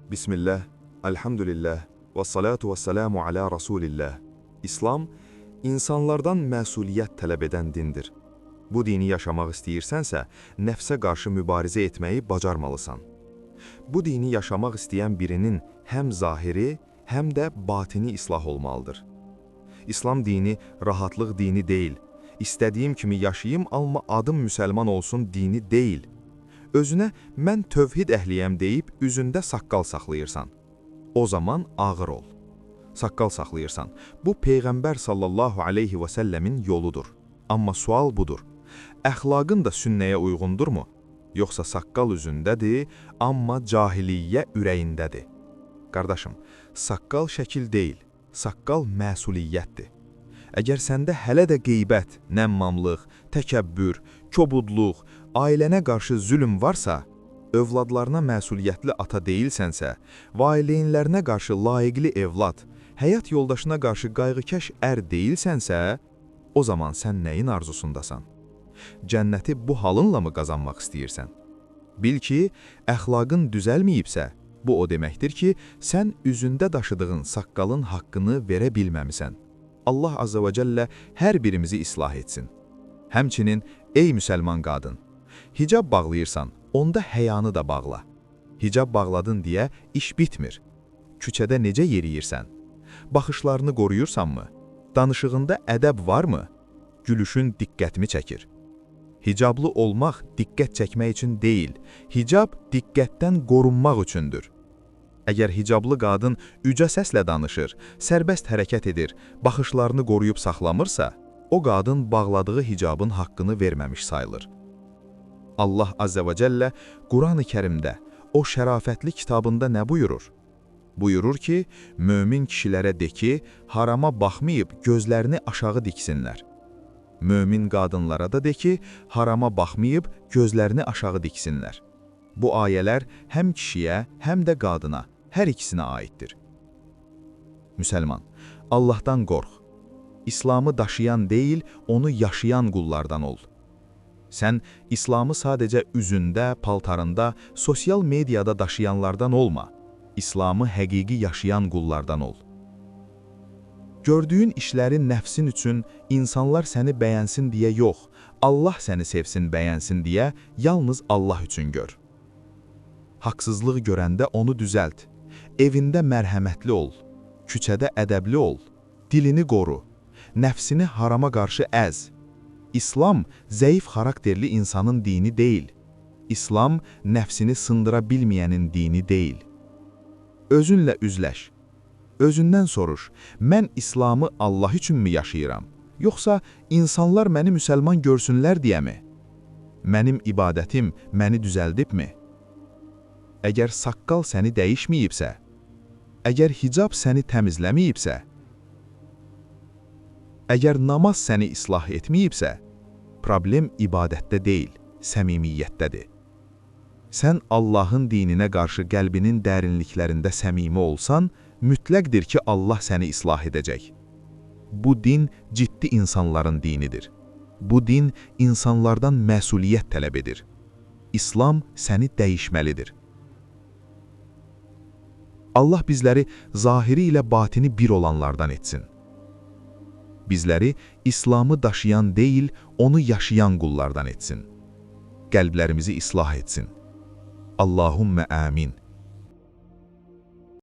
Bismillah, elhamdülillah, və salatu və selamu ala Rasulillah. İslam, insanlardan məsuliyyət tələb edən dindir. Bu dini yaşamaq istəyirsənsə, nəfsə qarşı mübarizə etməyi bacarmalısan. Bu dini yaşamaq istəyən birinin həm zahiri, həm də batini islah olmalıdır. İslam dini rahatlıq dini deyil, istədiyim kimi yaşayım, amma adım müsəlman olsun dini deyil. Özünə mən tövhid əhliyəm deyib üzündə saqqal saxlayırsan. O zaman ağır ol. Saqqal saxlayırsan. Bu Peyğəmbər sallallahu aleyhi və səlləmin yoludur. Amma sual budur. Əxlaqın da sünnəyə uyğundurmu? Yoxsa saqqal üzündədir, amma cahiliyyə ürəyindədir. Qardaşım, saqqal şəkil deyil, saqqal məsuliyyətdir. Əgər səndə hələ də qeybət, nəmmamlıq, təkəbbür, kobudluq, ailənə qarşı zülm varsa, övladlarına məsuliyyətli ata deyilsənsə, valideynlərinə qarşı layiqli evlad, həyat yoldaşına qarşı qayğıkeş ər deyilsənsə, o zaman sən nəyin arzusundasan? Cənnəti bu halınla mı qazanmaq istəyirsən? Bil ki, əxlaqın düzəlməyibsə, bu o deməkdir ki, sən üzündə daşıdığın saqqalın haqqını verə bilməmisən. Allah Azza və Cəllə hər birimizi islah etsin. Həmçinin, ey müsəlman qadın, hicab bağlayırsan, onda həyanı da bağla. Hicab bağladın deyə iş bitmir. Küçədə necə yeriyirsən? Baxışlarını qoruyursanmı? Danışığında ədəb varmı? Gülüşün diqqətimi çəkir. Hicablı olmaq diqqət çəkmək üçün deyil, hicab diqqətdən qorunmaq üçündür. Əgər hicablı qadın ücə səslə danışır, sərbəst hərəkət edir, baxışlarını qoruyub saxlamırsa, o qadın bağladığı hicabın haqqını verməmiş sayılır. Allah Azza və Cəllə Quran-ı Kərimdə, o şərafətli kitabında nə buyurur? Buyurur ki, mömin kişilərə de ki, harama baxmayıb gözlərini aşağı diksinlər. Mömin qadınlara da de ki, harama baxmayıb gözlərini aşağı diksinlər. Bu ayələr həm kişiyə, həm də qadına, hər ikisinə aiddir. Müsəlman, Allahdan qorx. İslamı daşıyan deyil, onu yaşayan qullardan ol. Sən İslamı sadəcə üzündə, paltarında, sosial mediada daşıyanlardan olma. İslamı həqiqi yaşayan qullardan ol. Gördüyün işlərin nəfsin üçün insanlar səni bəyənsin deyə yox, Allah səni sevsin, bəyənsin deyə yalnız Allah üçün gör. Haqsızlıq görəndə onu düzəlt. Evində mərhəmətli ol. Küçədə ədəbli ol. Dilini qoru. Nəfsini harama qarşı əz. İslam zəif xarakterli insanın dini deyil. İslam nəfsini sındıra bilməyənin dini deyil. Özünlə üzləş. Özündən soruş, mən İslamı Allah üçünmü yaşayıram? Yoxsa insanlar məni müsəlman görsünlər deyəmi? Mənim ibadətim məni düzəldibmi? Əgər saqqal səni dəyişməyibsə, əgər hicab səni təmizləməyibsə, əgər namaz səni islah etməyibsə, problem ibadətdə deyil, səmimiyyətdədir. Sən Allahın dininə qarşı qəlbinin dərinliklərində səmimi olsan, mütləqdir ki, Allah səni islah edəcək. Bu din ciddi insanların dinidir. Bu din insanlardan məsuliyyət tələb edir. İslam səni dəyişməlidir. Allah bizləri zahiri ilə batini bir olanlardan etsin. Bizləri İslamı daşıyan deyil, onu yaşayan qullardan etsin. Qəlblərimizi islah etsin. Allahümmə amin.